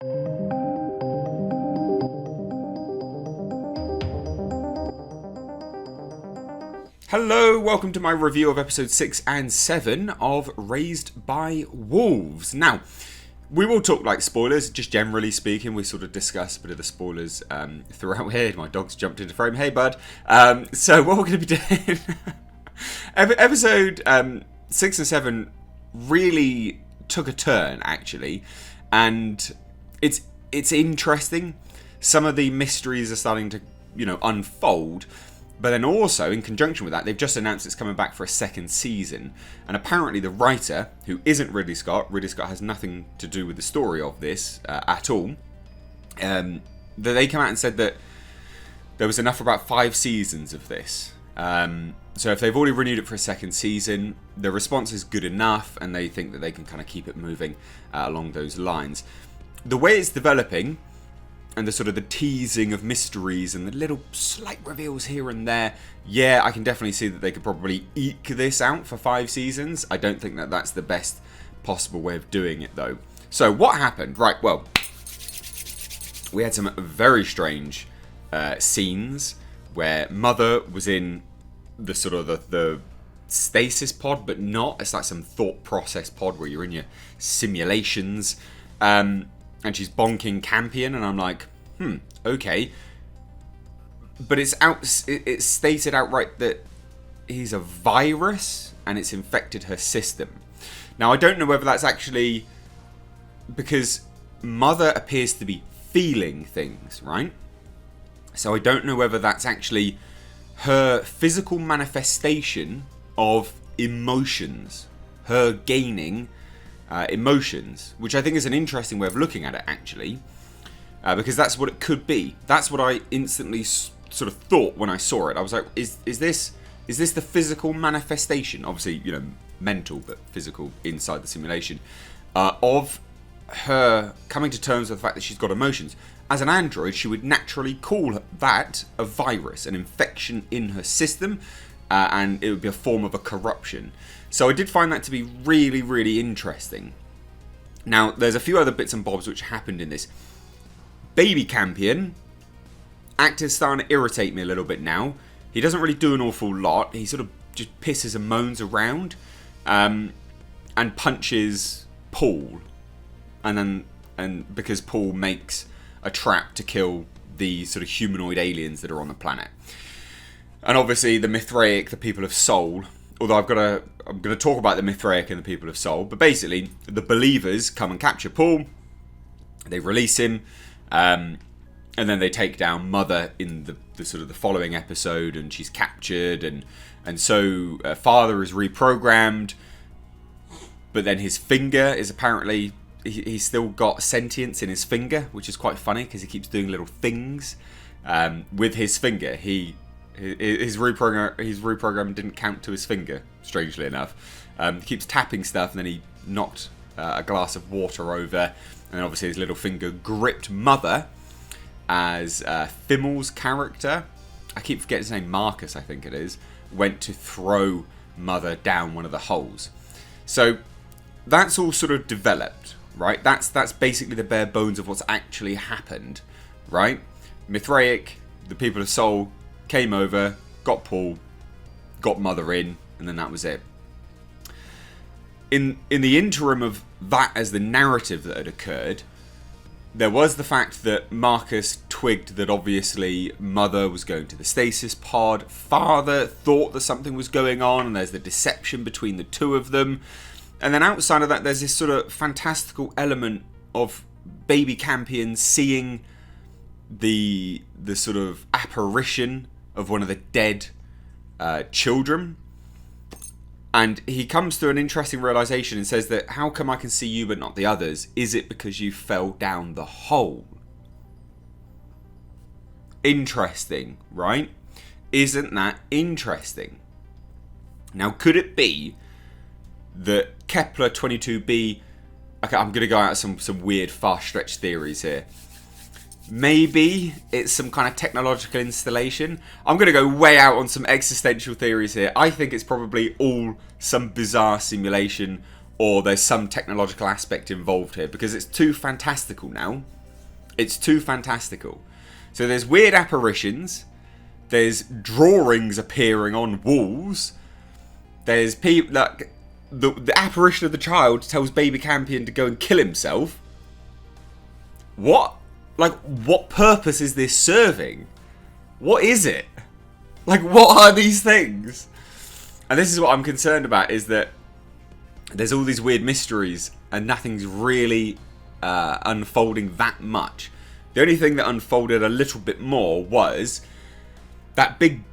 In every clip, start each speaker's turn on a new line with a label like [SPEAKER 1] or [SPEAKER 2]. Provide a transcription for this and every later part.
[SPEAKER 1] Hello, welcome to my review of episodes 6 and 7 of Raised by Wolves. Now, we will talk like spoilers, just generally speaking. We sort of discuss a bit of the spoilers throughout here. My dog's jumped into frame. Hey, bud. So what we're going to be doing... episode 6 and 7 really took a turn, actually. And it's interesting. Some of the mysteries are starting to, unfold. But then also, in conjunction with that, they've just announced it's coming back for a second season. And apparently the writer, who isn't Ridley Scott has nothing to do with the story of this at all, that they came out and said that there was enough for about 5 seasons of this. So if they've already renewed it for a second season, the response is good enough, and they think that they can kind of keep it moving along those lines. The way it's developing... and the sort of the teasing of mysteries and the little slight reveals here and there. Yeah, I can definitely see that they could probably eke this out for 5 seasons. I don't think that that's the best possible way of doing it, though. So, what happened? Right, well, we had some very strange scenes where Mother was in the sort of the stasis pod, but not. It's like some thought process pod where you're in your simulations. And she's bonking Campion, and I'm like, okay. But it's stated outright that he's a virus, and it's infected her system. Now, I don't know whether that's actually because Mother appears to be feeling things, right? So I don't know whether that's actually her physical manifestation of emotions, her gaining emotions, which I think is an interesting way of looking at it, actually, because that's what it could be. That's what I instantly sort of thought when I saw it. I was like, is this the physical manifestation, obviously, mental but physical inside the simulation, of her coming to terms with the fact that she's got emotions? As an android, she would naturally call that a virus, an infection in her system, and it would be a form of a corruption. So I did find that to be really, really interesting. Now, there's a few other bits and bobs which happened in this. Baby Campion, actor's starting to irritate me a little bit now. He doesn't really do an awful lot. He sort of just pisses and moans around, and punches Paul. And because Paul makes a trap to kill the sort of humanoid aliens that are on the planet. And obviously the Mithraic, the people of Soul, although I'm going to talk about the Mithraic and the people of Soul, but basically the believers come and capture Paul, they release him, and then they take down Mother in the sort of the following episode, and she's captured, and so Father is reprogrammed, but then his finger is apparently, he's still got sentience in his finger, which is quite funny because he keeps doing little things with his finger. His reprogram didn't count to his finger, strangely enough. He keeps tapping stuff, and then he knocked a glass of water over, and then obviously his little finger gripped Mother as Fimmel's character, I keep forgetting his name, Marcus I think it is, went to throw Mother down one of the holes. So that's all sort of developed, right? That's basically the bare bones of what's actually happened, right? Mithraic, the people of Soul, came over, got Paul, got Mother in, and then that was it. In the interim of that as the narrative that had occurred, there was the fact that Marcus twigged that obviously Mother was going to the stasis pod, Father thought that something was going on, and there's the deception between the two of them. And then outside of that, there's this sort of fantastical element of Baby Campion seeing the sort of apparition of one of the dead children, and he comes to an interesting realization and says that, how come I can see you but not the others? Is it because you fell down the hole? Interesting, right? Isn't that interesting? Now, could it be that Kepler 22b... Okay, I'm going to go out some weird far-stretched theories here. Maybe it's some kind of technological installation. I'm going to go way out on some existential theories here. I think it's probably all some bizarre simulation or there's some technological aspect involved here, because it's too fantastical now. It's too fantastical. So there's weird apparitions, there's drawings appearing on walls, there's people like the apparition of the child tells baby Campion to go and kill himself. What? Like, what purpose is this serving? What is it? Like, what are these things? And this is what I'm concerned about, is that there's all these weird mysteries and nothing's really unfolding that much. The only thing that unfolded a little bit more was that big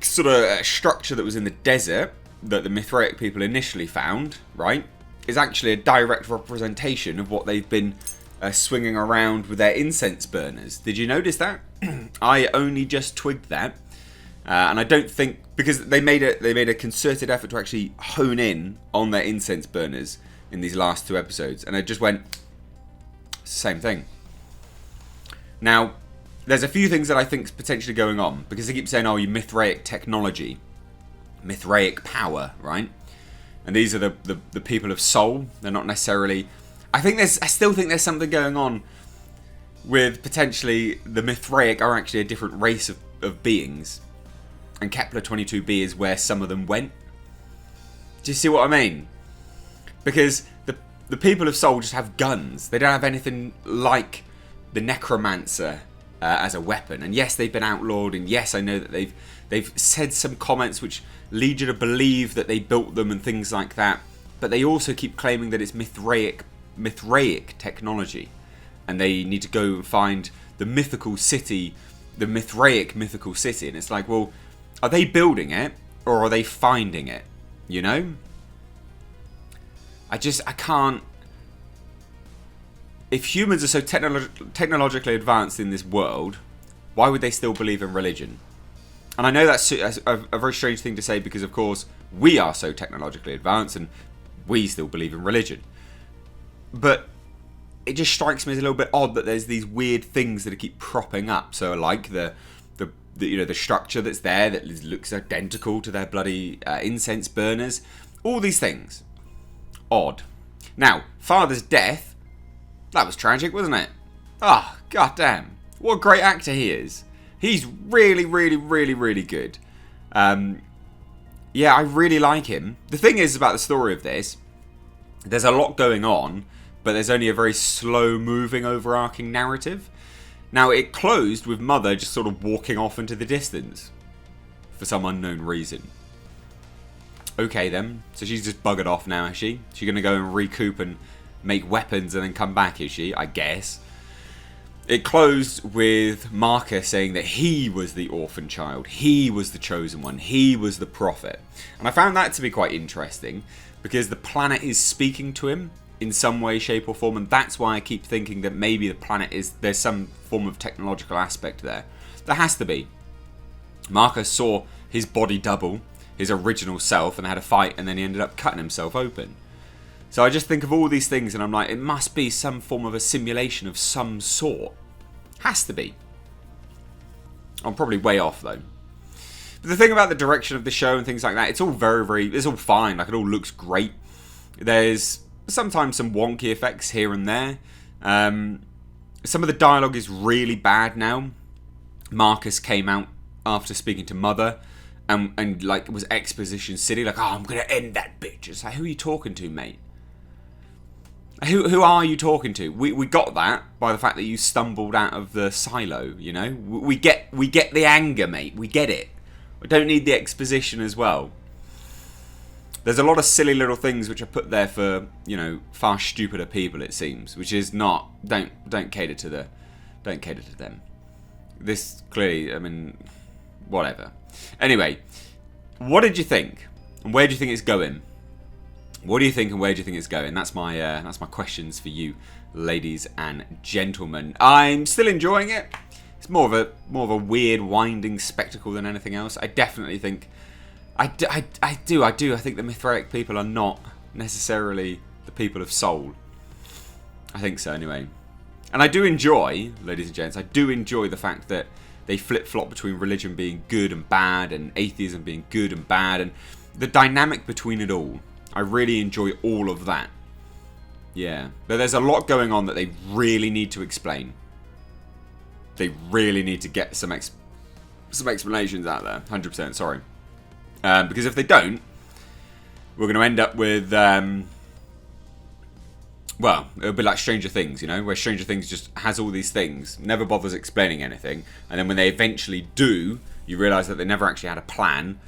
[SPEAKER 1] sort of structure that was in the desert that the Mithraic people initially found, right, is actually a direct representation of what they've been swinging around with their incense burners. Did you notice that? I only just twigged that. And I don't think, because they made a concerted effort to actually hone in on their incense burners in these last 2 episodes, and I just went, it's the same thing. Now, there's a few things that I think is potentially going on, because they keep saying, oh, you Mithraic technology, Mithraic power, right? And these are the people of Soul. They're not necessarily. I still think there's something going on with potentially the Mithraic are actually a different race of beings. And Kepler 22b is where some of them went. Do you see what I mean? Because the people of Soul just have guns. They don't have anything like the Necromancer as a weapon. And yes, they've been outlawed. And yes, I know that they've said some comments which lead you to believe that they built them and things like that. But they also keep claiming that it's Mithraic technology. And they need to go and find the mythical city, the Mithraic mythical city. And it's like, well, are they building it or are they finding it? You know? I can't. If humans are so technologically advanced in this world, why would they still believe in religion? And I know that's a very strange thing to say, because of course we are so technologically advanced and we still believe in religion. But it just strikes me as a little bit odd that there's these weird things that keep propping up. So like the structure that's there that looks identical to their bloody incense burners. All these things. Odd. Now, Father's death, that was tragic, wasn't it? Ah, oh, goddamn. What a great actor he is. He's really, really, really, really good. Yeah, I really like him. The thing is about the story of this, there's a lot going on, but there's only a very slow-moving, overarching narrative. Now, it closed with Mother just sort of walking off into the distance for some unknown reason. Okay, then. So she's just buggered off now, is she? She's going to go and recoup and make weapons and then come back, is she? I guess. It closed with Marcus saying that he was the orphan child. He was the chosen one. He was the prophet. And I found that to be quite interesting, because the planet is speaking to him in some way, shape or form, and that's why I keep thinking that maybe the planet there's some form of technological aspect there. There has to be. Marcus saw his body double, his original self, and they had a fight, and then he ended up cutting himself open. So I just think of all these things and I'm like, it must be some form of a simulation of some sort. Has to be. I'm probably way off though. But the thing about the direction of the show and things like that, it's all it's all fine. Like, it all looks great. There's sometimes some wonky effects here and there. Some of the dialogue is really bad now. Marcus came out after speaking to Mother and like, it was exposition city. Like, oh, I'm going to end that bitch. It's like, who are you talking to, mate? Who are you talking to? We got that by the fact that you stumbled out of the silo, you know? We get the anger, mate. We get it. We don't need the exposition as well. There's a lot of silly little things which are put there for, you know, far stupider people, it seems, which is not, don't cater to them. This clearly, I mean, whatever. Anyway, what did you think? And where do you think it's going? What do you think and where do you think it's going? That's my questions for you, ladies and gentlemen. I'm still enjoying it. It's more of a weird, winding spectacle than anything else. I definitely think I do. I think the Mithraic people are not necessarily the people of Soul. I think so, anyway. And I do enjoy, ladies and gents, I do enjoy the fact that they flip-flop between religion being good and bad and atheism being good and bad, and the dynamic between it all. I really enjoy all of that. Yeah. But there's a lot going on that they really need to explain. They really need to get some explanations out there. 100%, sorry. Because if they don't, we're going to end up with... well, it'll be like Stranger Things, you know, where Stranger Things just has all these things, never bothers explaining anything, and then when they eventually do, you realise that they never actually had a plan,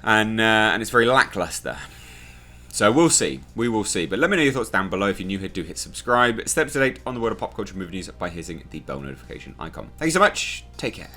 [SPEAKER 1] and it's very lackluster. So we'll see, we will see. But let me know your thoughts down below. If you're new here, do hit subscribe. Stay up to date on the world of pop culture movie news by hitting the bell notification icon. Thank you so much. Take care.